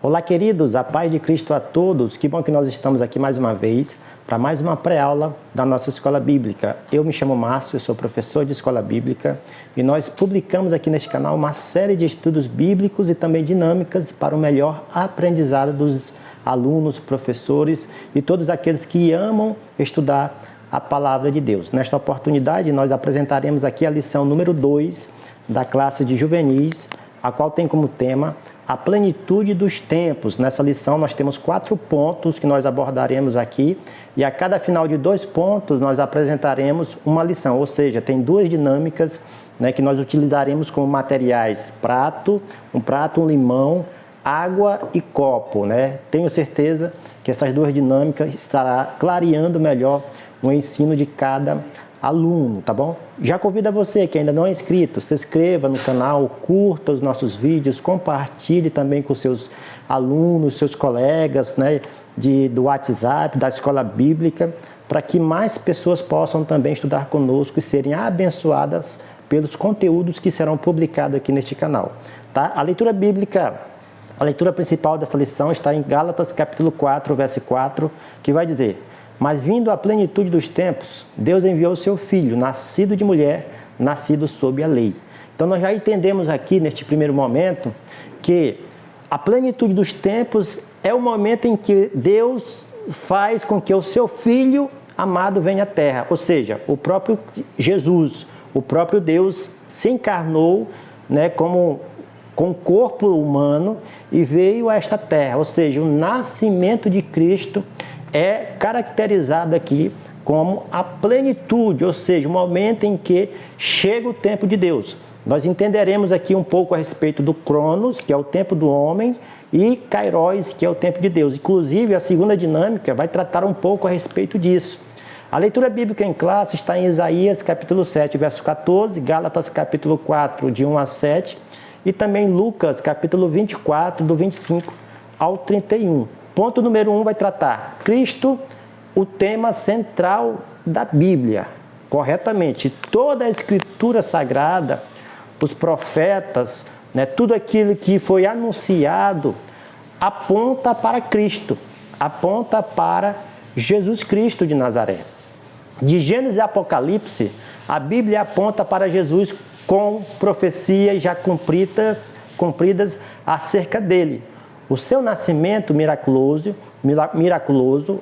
Olá, queridos, a paz de Cristo a todos. Que bom que nós estamos aqui mais uma vez para mais uma pré-aula da nossa escola bíblica. Eu me chamo Márcio, sou professor de escola bíblica e nós publicamos aqui neste canal uma série de estudos bíblicos e também dinâmicas para o melhor aprendizado dos alunos, professores e todos aqueles que amam estudar a palavra de Deus. Nesta oportunidade, nós apresentaremos aqui a lição número 2 da classe de juvenis, a qual tem como tema a plenitude dos tempos. Nessa lição nós temos 4 pontos que nós abordaremos aqui e a cada final de 2 pontos nós apresentaremos uma lição, ou seja, tem 2 dinâmicas, que nós utilizaremos como materiais um prato, um limão, água e copo. Tenho certeza que essas 2 dinâmicas estará clareando melhor o ensino de cada aluno, tá bom? Já convido a você que ainda não é inscrito, se inscreva no canal, curta os nossos vídeos, compartilhe também com seus alunos, seus colegas, do WhatsApp, da escola bíblica, para que mais pessoas possam também estudar conosco e serem abençoadas pelos conteúdos que serão publicados aqui neste canal, tá? A leitura bíblica, a leitura principal dessa lição está em Gálatas capítulo 4, verso 4, que vai dizer: mas vindo à plenitude dos tempos, Deus enviou o seu Filho, nascido de mulher, nascido sob a lei. Então nós já entendemos aqui, neste primeiro momento, que a plenitude dos tempos é o momento em que Deus faz com que o seu Filho amado venha à Terra. Ou seja, o próprio Jesus, o próprio Deus se encarnou, com o corpo humano e veio a esta Terra. Ou seja, o nascimento de Cristo é caracterizado aqui como a plenitude, ou seja, o momento em que chega o tempo de Deus. Nós entenderemos aqui um pouco a respeito do Cronos, que é o tempo do homem, e Kairos, que é o tempo de Deus. Inclusive, a segunda dinâmica vai tratar um pouco a respeito disso. A leitura bíblica em classe está em Isaías, capítulo 7, verso 14, Gálatas, capítulo 4, de 1 a 7, e também Lucas, capítulo 24, do 25 ao 31. Ponto número 1 vai tratar Cristo, o tema central da Bíblia, corretamente. Toda a Escritura Sagrada, os profetas, tudo aquilo que foi anunciado, aponta para Cristo, aponta para Jesus Cristo de Nazaré. De Gênesis e Apocalipse, a Bíblia aponta para Jesus com profecias já cumpridas acerca dele. O seu nascimento miraculoso,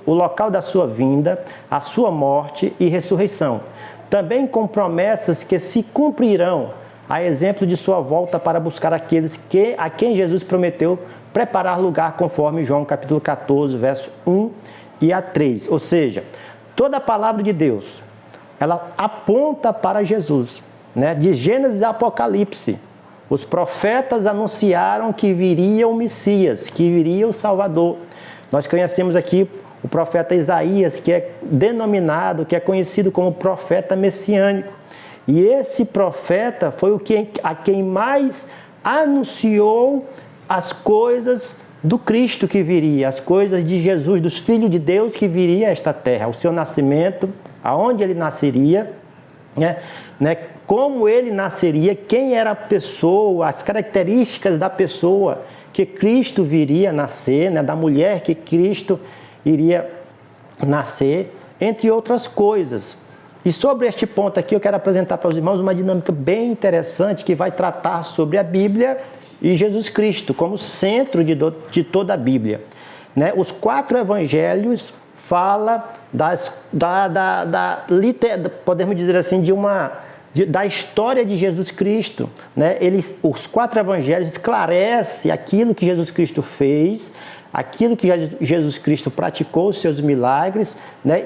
o local da sua vinda, a sua morte e ressurreição. Também com promessas que se cumprirão, a exemplo de sua volta para buscar aqueles a quem Jesus prometeu preparar lugar, conforme João capítulo 14, verso 1 e a 3. Ou seja, toda a palavra de Deus, ela aponta para Jesus. De Gênesis a Apocalipse, os profetas anunciaram que viria o Messias, que viria o Salvador. Nós conhecemos aqui o profeta Isaías, que é denominado, que é conhecido como profeta messiânico. E esse profeta foi a quem mais anunciou as coisas do Cristo que viria, as coisas de Jesus, dos filhos de Deus que viria a esta terra, o seu nascimento, aonde ele nasceria, como ele nasceria, quem era a pessoa, as características da pessoa que Cristo viria nascer, da mulher que Cristo iria nascer, entre outras coisas. E sobre este ponto aqui eu quero apresentar para os irmãos uma dinâmica bem interessante que vai tratar sobre a Bíblia e Jesus Cristo como centro de toda a Bíblia. Os 4 evangelhos falam podemos dizer assim, da história de Jesus Cristo. Os 4 evangelhos esclarecem aquilo que Jesus Cristo fez, aquilo que Jesus Cristo praticou, os seus milagres,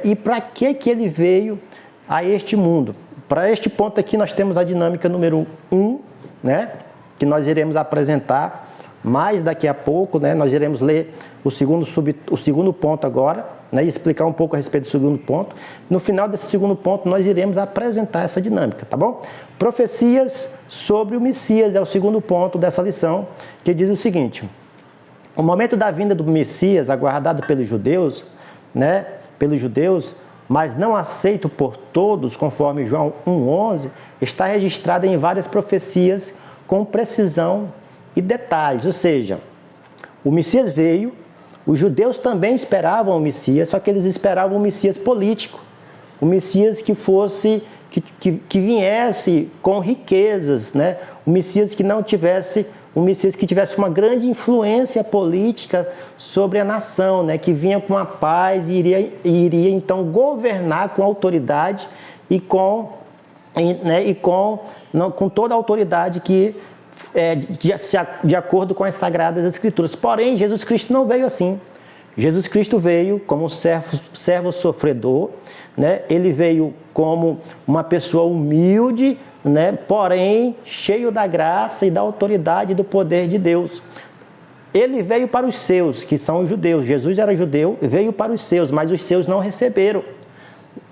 e para que ele veio a este mundo. Para este ponto aqui nós temos a dinâmica número 1, que nós iremos apresentar mais daqui a pouco. Nós iremos ler o segundo ponto agora, e explicar um pouco a respeito do segundo ponto. No final desse segundo ponto, nós iremos apresentar essa dinâmica, tá bom? Profecias sobre o Messias é o segundo ponto dessa lição, que diz o seguinte: o momento da vinda do Messias, aguardado pelos judeus, mas não aceito por todos, conforme João 1,11, está registrado em várias profecias com precisão e detalhes. Ou seja, O Messias veio, os judeus também esperavam o Messias, só que eles esperavam o Messias político, o Messias que fosse, que viesse com riquezas, né? O Messias que não tivesse, um Messias que tivesse uma grande influência política sobre a nação, né? Que vinha com a paz e iria então governar com autoridade e com toda a autoridade que de acordo com as Sagradas Escrituras. Porém, Jesus Cristo não veio assim. Jesus Cristo veio como servo sofredor, né? Ele veio como uma pessoa humilde, né? Porém cheio da graça e da autoridade e do poder de Deus. Ele veio para os seus, que são os judeus. Jesus era judeu, veio para os seus, mas os seus não receberam.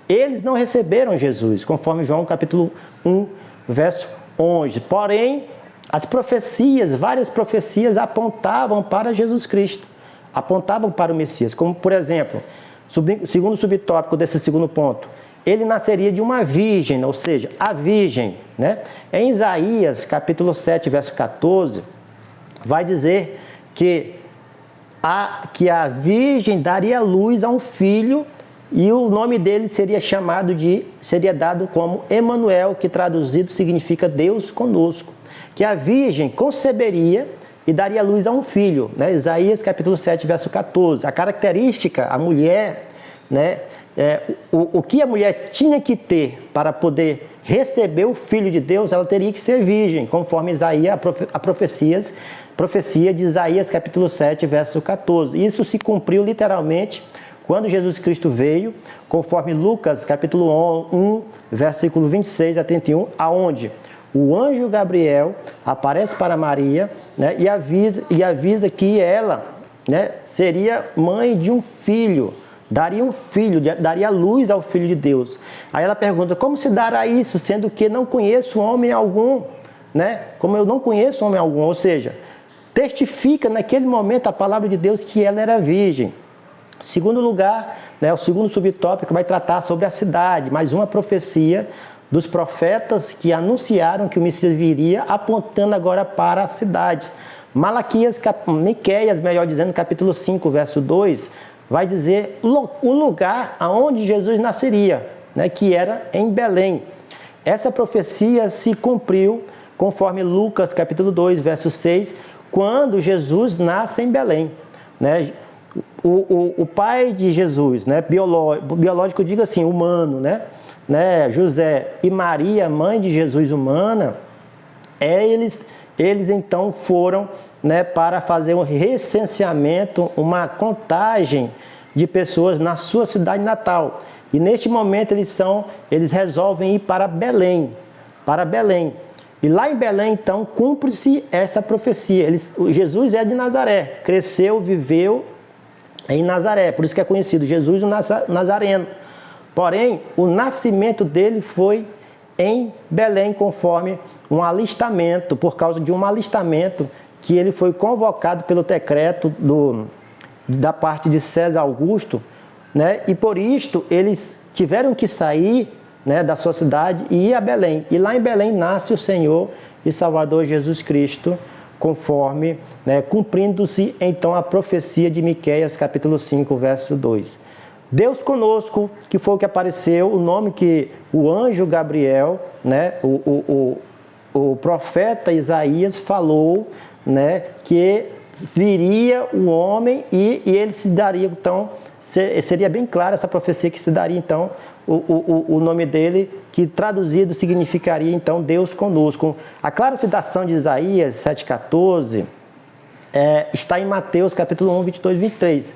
Eles não receberam Jesus, conforme João capítulo 1, verso 11. Porém, as profecias, várias profecias apontavam para Jesus Cristo, apontavam para o Messias. Como, por exemplo, segundo subtópico desse segundo ponto, ele nasceria de uma virgem, ou seja, a virgem, né? Em Isaías capítulo 7, verso 14, vai dizer que a virgem daria luz a um filho e o nome dele seria dado como Emanuel, que traduzido significa Deus conosco. Que a virgem conceberia e daria luz a um filho, né? Isaías capítulo 7, verso 14. A característica, a mulher, né? O que a mulher tinha que ter para poder receber o Filho de Deus, ela teria que ser virgem, conforme Isaías, a profecia de Isaías capítulo 7, verso 14. Isso se cumpriu literalmente quando Jesus Cristo veio, conforme Lucas capítulo 1, versículo 26 a 31, aonde o anjo Gabriel aparece para Maria, né, e avisa que ela, né, seria mãe de um filho, daria luz ao Filho de Deus. Aí ela pergunta, como se dará isso, sendo que não conheço homem algum, né? Como eu não conheço homem algum, ou seja, testifica naquele momento a palavra de Deus que ela era virgem. Segundo lugar, né, o segundo subtópico vai tratar sobre a cidade, mais uma profecia dos profetas que anunciaram que o Messias viria, apontando agora para a cidade. Miqueias, melhor dizendo, capítulo 5, verso 2, vai dizer o lugar aonde Jesus nasceria, né, que era em Belém. Essa profecia se cumpriu conforme Lucas capítulo 2, verso 6, quando Jesus nasce em Belém, né? O pai de Jesus, né, biológico, eu digo assim, humano, né, José e Maria, mãe de Jesus humana, eles então foram, né, para fazer um recenseamento, uma contagem de pessoas na sua cidade natal. E neste momento eles resolvem ir para Belém. E lá em Belém, então, cumpre-se essa profecia. Jesus é de Nazaré, cresceu, viveu em Nazaré, por isso que é conhecido Jesus o Nazareno. Porém, o nascimento dele foi em Belém, conforme um alistamento, por causa de um alistamento que ele foi convocado pelo decreto da parte de César Augusto, né? E por isto eles tiveram que sair, né, da sua cidade e ir a Belém. E lá em Belém nasce o Senhor e Salvador Jesus Cristo, conforme, né, cumprindo-se então a profecia de Miqueias, capítulo 5, verso 2. Deus conosco, que foi o que apareceu, o nome que o anjo Gabriel, né, o profeta Isaías falou, né, que viria o homem e ele se daria, então, seria bem clara essa profecia que se daria, então, o nome dele, que traduzido significaria, então, Deus conosco. A clara citação de Isaías 7,14 está em Mateus, capítulo 1, 22 e 23,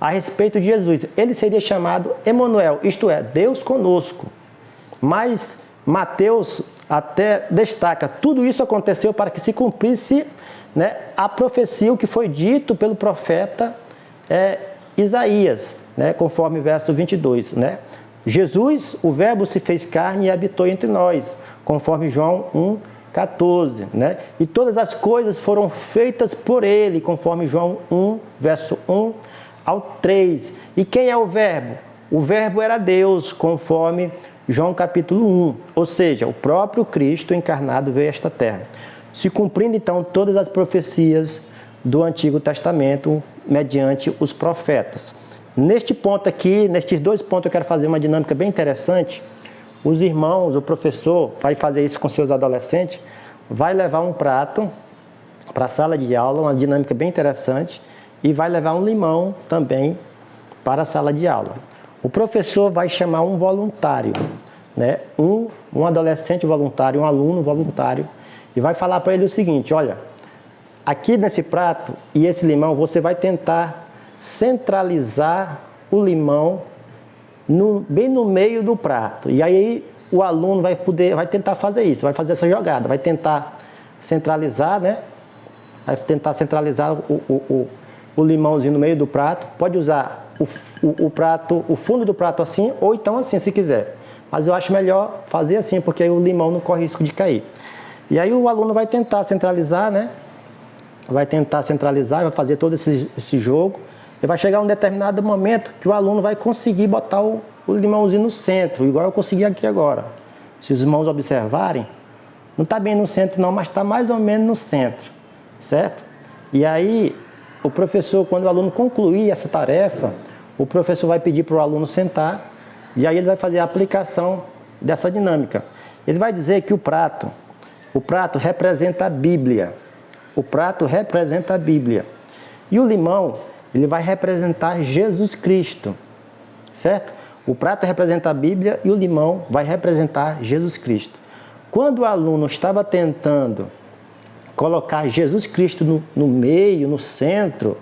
a respeito de Jesus. Ele seria chamado Emanuel, isto é, Deus conosco. Mas Mateus até destaca, tudo isso aconteceu para que se cumprisse, né, a profecia, o que foi dito pelo profeta Isaías, né, conforme verso 22, né? Jesus, o verbo se fez carne e habitou entre nós, conforme João 1,14, né? E todas as coisas foram feitas por ele, conforme João 1, verso 1 ao 3. E quem é o verbo? O verbo era Deus, conforme João capítulo 1, ou seja, o próprio Cristo encarnado veio a esta terra. Se cumprindo então todas as profecias do Antigo Testamento mediante os profetas. Neste ponto aqui, nestes dois pontos, eu quero fazer uma dinâmica bem interessante. Os irmãos, o professor vai fazer isso com seus adolescentes, vai levar um prato para a sala de aula, uma dinâmica bem interessante, e vai levar um limão também para a sala de aula. O professor vai chamar um voluntário, né? um adolescente voluntário, um aluno voluntário, e vai falar para ele o seguinte: olha, aqui nesse prato e esse limão, você vai tentar centralizar o limão bem no meio do prato. E aí o aluno vai tentar fazer isso, vai fazer essa jogada, vai tentar centralizar, né? Vai tentar centralizar o limãozinho no meio do prato. Pode usar o fundo do prato assim, ou então assim, se quiser. Mas eu acho melhor fazer assim, porque aí o limão não corre risco de cair. E aí o aluno vai tentar centralizar, né? Vai tentar centralizar, vai fazer todo esse jogo. E vai chegar um determinado momento que o aluno vai conseguir botar o limãozinho no centro, igual eu consegui aqui agora. Se os irmãos observarem, não está bem no centro não, mas está mais ou menos no centro, certo? E aí, o professor, quando o aluno concluir essa tarefa, o professor vai pedir para o aluno sentar, e aí ele vai fazer a aplicação dessa dinâmica. Ele vai dizer que o prato representa a Bíblia. O prato representa a Bíblia. E o limão, ele vai representar Jesus Cristo, certo? O prato representa a Bíblia e o limão vai representar Jesus Cristo. Quando o aluno estava tentando colocar Jesus Cristo no meio, no centro,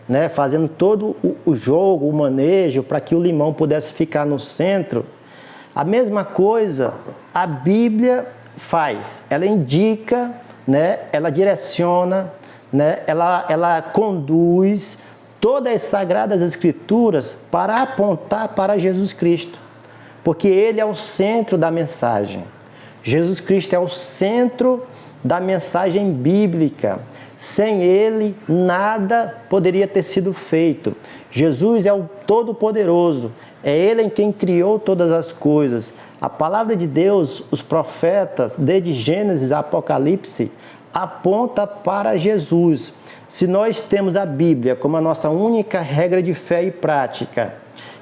né, fazendo todo o jogo, o manejo para que o limão pudesse ficar no centro, a mesma coisa a Bíblia faz. Ela indica, né, ela direciona, né, ela conduz todas as Sagradas Escrituras para apontar para Jesus Cristo, porque Ele é o centro da mensagem. Jesus Cristo é o centro da mensagem bíblica. Sem Ele, nada poderia ter sido feito. Jesus é o Todo-Poderoso, é Ele em quem criou todas as coisas. A palavra de Deus, os profetas, desde Gênesis a Apocalipse, aponta para Jesus. Se nós temos a Bíblia como a nossa única regra de fé e prática,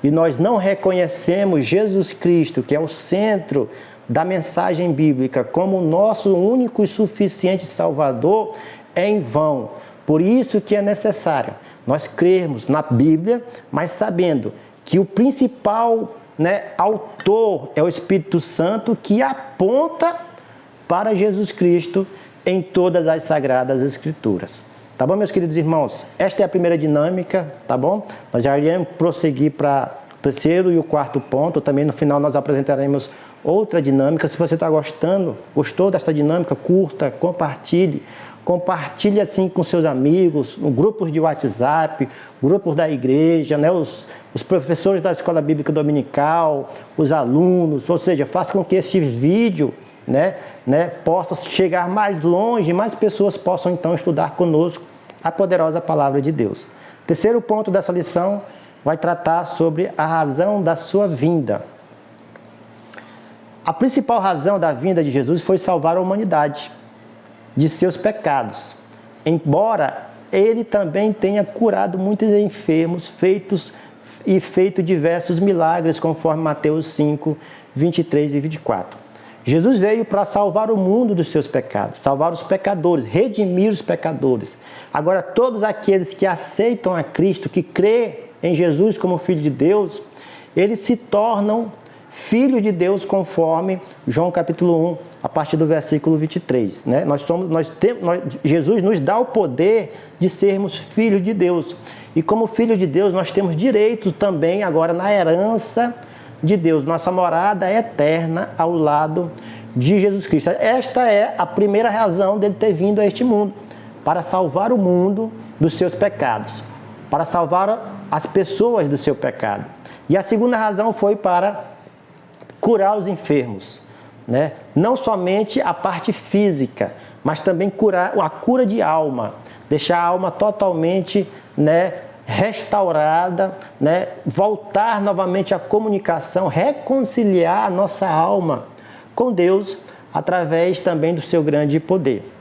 e nós não reconhecemos Jesus Cristo, que é o centro da mensagem bíblica, como o nosso único e suficiente Salvador, é em vão. Por isso que é necessário nós crermos na Bíblia, mas sabendo que o principal, né, autor é o Espírito Santo, que aponta para Jesus Cristo em todas as Sagradas Escrituras. Tá bom, meus queridos irmãos? Esta é a primeira dinâmica, tá bom? Nós já iremos prosseguir para o terceiro e o quarto ponto. Também no final nós apresentaremos outra dinâmica. Se você está gostou desta dinâmica, curta, compartilhe assim com seus amigos, em grupos de WhatsApp, grupos da igreja, né? Os professores da Escola Bíblica Dominical, os alunos, ou seja, faça com que esse vídeo possa chegar mais longe, mais pessoas possam então estudar conosco a poderosa palavra de Deus. Terceiro ponto dessa lição vai tratar sobre a razão da sua vinda. A principal razão da vinda de Jesus foi salvar a humanidade de seus pecados, embora Ele também tenha curado muitos enfermos, feito diversos milagres, conforme Mateus 5, 23 e 24. Jesus veio para salvar o mundo dos seus pecados, salvar os pecadores, redimir os pecadores. Agora, todos aqueles que aceitam a Cristo, que crê em Jesus como Filho de Deus, eles se tornam filhos de Deus, conforme João capítulo 1, a partir do versículo 23. Né? Jesus nos dá o poder de sermos filhos de Deus. E como filhos de Deus, nós temos direito também agora na herança de Deus, nossa morada eterna ao lado de Jesus Cristo. Esta é a primeira razão dele ter vindo a este mundo, para salvar o mundo dos seus pecados, para salvar as pessoas do seu pecado. E a segunda razão foi para curar os enfermos, né? Não somente a parte física, mas também a cura de alma, deixar a alma totalmente, né, restaurada, né? Voltar novamente à comunicação, reconciliar a nossa alma com Deus através também do seu grande poder.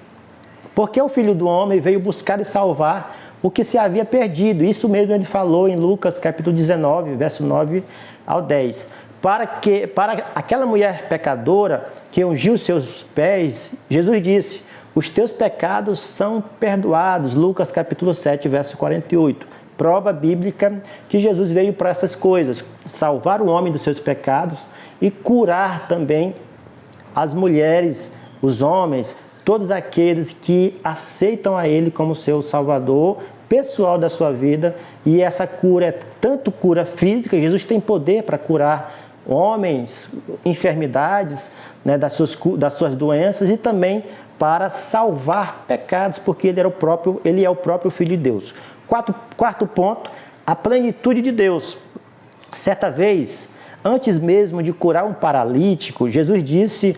Porque o Filho do Homem veio buscar e salvar o que se havia perdido. Isso mesmo ele falou em Lucas capítulo 19, verso 9 ao 10. Para aquela mulher pecadora que ungiu seus pés, Jesus disse: os teus pecados são perdoados. Lucas capítulo 7, verso 48. Prova bíblica que Jesus veio para essas coisas: salvar o homem dos seus pecados e curar também as mulheres, os homens, todos aqueles que aceitam a Ele como seu Salvador pessoal da sua vida. E essa cura é tanto cura física, Jesus tem poder para curar homens, enfermidades, né, das suas doenças, e também para salvar pecados, porque ele é o próprio Filho de Deus. Quarto ponto, a plenitude de Deus. Certa vez, antes mesmo de curar um paralítico, Jesus disse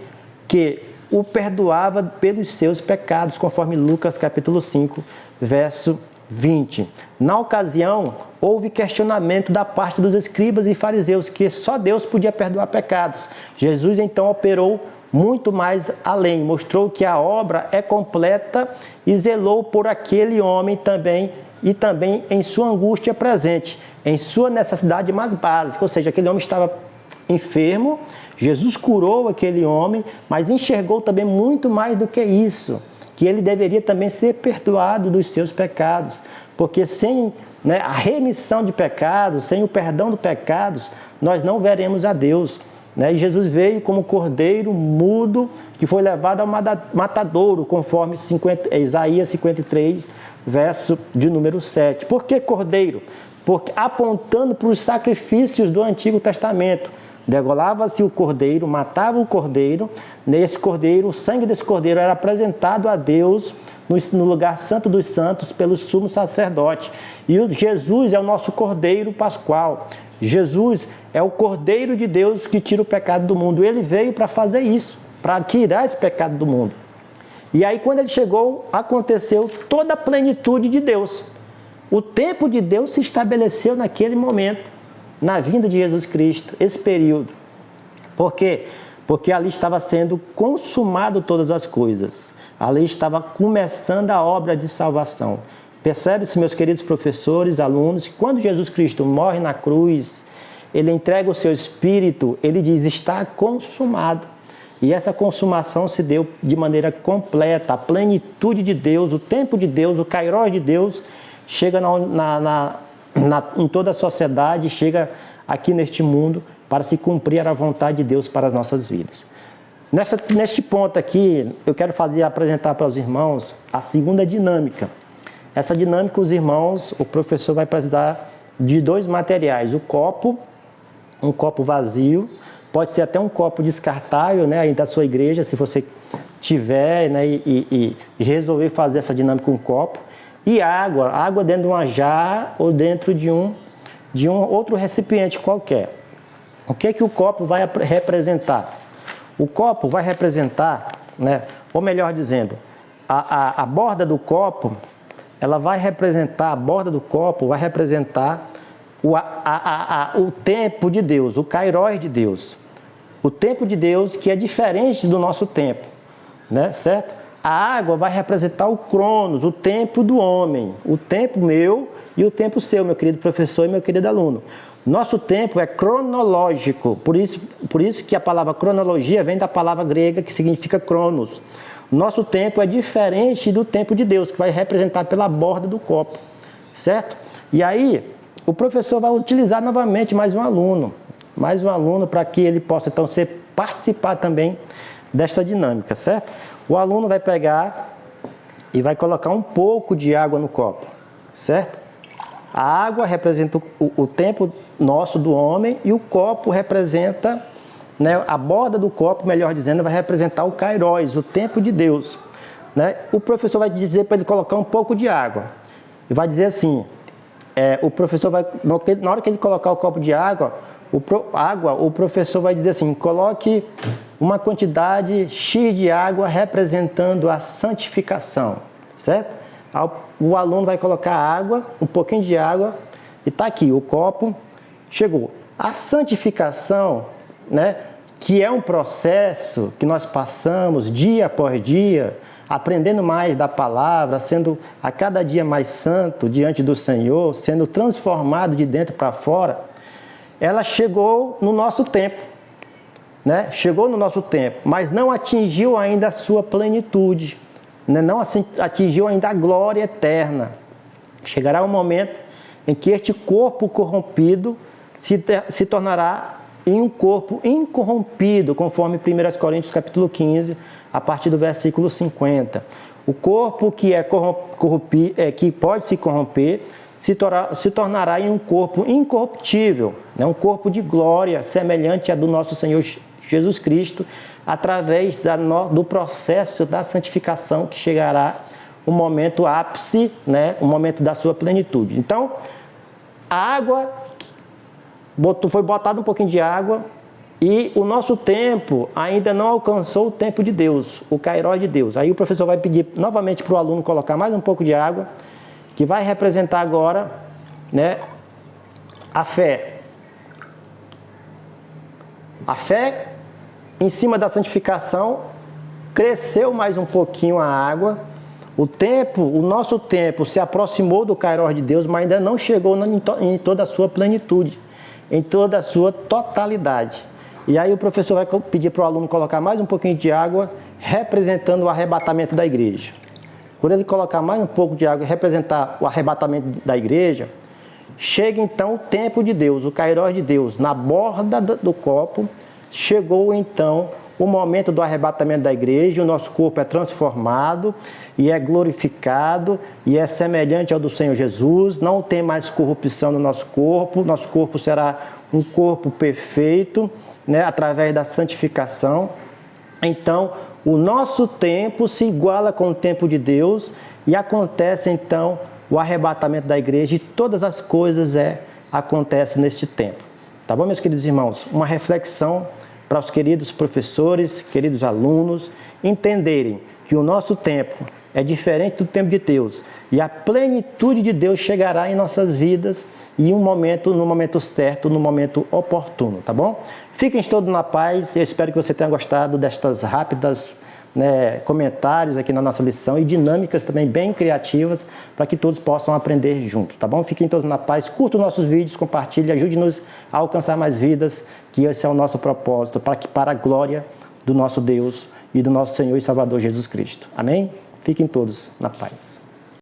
que o perdoava pelos seus pecados, conforme Lucas capítulo 5, verso 20. Na ocasião, houve questionamento da parte dos escribas e fariseus que só Deus podia perdoar pecados. Jesus então operou muito mais além, mostrou que a obra é completa e zelou por aquele homem também, e também em sua angústia presente, em sua necessidade mais básica, ou seja, aquele homem estava enfermo, Jesus curou aquele homem, mas enxergou também muito mais do que isso, que ele deveria também ser perdoado dos seus pecados, porque sem, né, a remissão de pecados, sem o perdão dos pecados, nós não veremos a Deus. E Jesus veio como cordeiro mudo que foi levado ao matadouro, conforme Isaías 53, verso de número 7. Por que cordeiro? Porque apontando para os sacrifícios do Antigo Testamento. Degolava-se o cordeiro, matava o cordeiro, nesse cordeiro, o sangue desse cordeiro era apresentado a Deus no lugar santo dos santos pelo sumo sacerdote. E Jesus é o nosso cordeiro pascual. Jesus é o Cordeiro de Deus que tira o pecado do mundo. Ele veio para fazer isso, para tirar esse pecado do mundo. E aí, quando ele chegou, aconteceu toda a plenitude de Deus. O tempo de Deus se estabeleceu naquele momento, na vinda de Jesus Cristo, esse período. Por quê? Porque ali estava sendo consumado todas as coisas. Ali estava começando a obra de salvação. Percebe-se, meus queridos professores, alunos, que quando Jesus Cristo morre na cruz, ele entrega o seu espírito, ele diz: está consumado. E essa consumação se deu de maneira completa. A plenitude de Deus, o tempo de Deus, o Kairos de Deus chega em toda a sociedade, chega aqui neste mundo para se cumprir a vontade de Deus para as nossas vidas. Neste ponto aqui, eu quero apresentar para os irmãos a segunda dinâmica. Essa dinâmica, os irmãos, o professor vai precisar de dois materiais: um copo vazio, pode ser até um copo descartável, né, aí da sua igreja, se você tiver, né, e resolver fazer essa dinâmica com um copo, e água dentro de uma jarra ou dentro de um outro recipiente qualquer. O que o copo vai representar? O copo vai representar, né, ou melhor dizendo, a borda do copo, ela vai representar, a borda do copo vai representar o tempo de Deus, o Kairos de Deus. O tempo de Deus que é diferente do nosso tempo, né? Certo? A água vai representar o Cronos, o tempo do homem, o tempo meu e o tempo seu, meu querido professor e meu querido aluno. Nosso tempo é cronológico, por isso que a palavra cronologia vem da palavra grega que significa cronos. Nosso tempo é diferente do tempo de Deus, que vai representar pela borda do copo, certo? E aí, o professor vai utilizar novamente mais um aluno para que ele possa, então, participar também desta dinâmica, certo? O aluno vai pegar e vai colocar um pouco de água no copo, certo? A água representa o tempo nosso do homem e o copo representa, né, a borda do copo, melhor dizendo, vai representar o Kairos, o tempo de Deus, né? O professor vai dizer para ele colocar um pouco de água e vai dizer assim, o professor vai, na hora que ele colocar o copo de água, o professor vai dizer assim: coloque uma quantidade X de água representando a santificação, certo? O aluno vai colocar água, um pouquinho de água, e está aqui, o copo chegou. A santificação, né, que é um processo que nós passamos dia após dia, aprendendo mais da palavra, sendo a cada dia mais santo diante do Senhor, sendo transformado de dentro para fora, ela chegou no nosso tempo, né? Chegou no nosso tempo, mas não atingiu ainda a sua plenitude, né? Não atingiu ainda a glória eterna. Chegará um momento em que este corpo corrompido se tornará em um corpo incorrompido, conforme 1 Coríntios capítulo 15, a partir do versículo 50. O corpo que que pode se corromper se tornará em um corpo incorruptível, né? Um corpo de glória, semelhante ao do nosso Senhor Jesus Cristo, através do processo da santificação, que chegará o momento ápice, né? O momento da sua plenitude. Então, a água, foi botado um pouquinho de água, e o nosso tempo ainda não alcançou o tempo de Deus, o Kairos de Deus. Aí o professor vai pedir novamente para o aluno colocar mais um pouco de água, que vai representar agora, né, a fé. A fé, em cima da santificação, cresceu mais um pouquinho a água. O nosso tempo se aproximou do Kairos de Deus, mas ainda não chegou em toda a sua plenitude, em toda a sua totalidade. E aí o professor vai pedir para o aluno colocar mais um pouquinho de água, representando o arrebatamento da igreja. Quando ele colocar mais um pouco de água e representar o arrebatamento da igreja, chega então o tempo de Deus, o Kairos de Deus, na borda do copo. Chegou então o momento do arrebatamento da igreja, o nosso corpo é transformado e é glorificado e é semelhante ao do Senhor Jesus, não tem mais corrupção no nosso corpo será um corpo perfeito, né, através da santificação. Então, o nosso tempo se iguala com o tempo de Deus e acontece então o arrebatamento da igreja, e todas as coisas acontecem neste tempo. Tá bom, meus queridos irmãos? Uma reflexão para os queridos professores, queridos alunos, entenderem que o nosso tempo é diferente do tempo de Deus, e a plenitude de Deus chegará em nossas vidas e no momento certo, no momento oportuno, tá bom? Fiquem todos na paz. Eu espero que você tenha gostado destas rápidas, né, comentários aqui na nossa lição, e dinâmicas também bem criativas, para que todos possam aprender juntos, tá bom? Fiquem todos na paz, curtam nossos vídeos, compartilhem, ajude-nos a alcançar mais vidas, que esse é o nosso propósito, para a glória do nosso Deus e do nosso Senhor e Salvador Jesus Cristo. Amém? Fiquem todos na paz.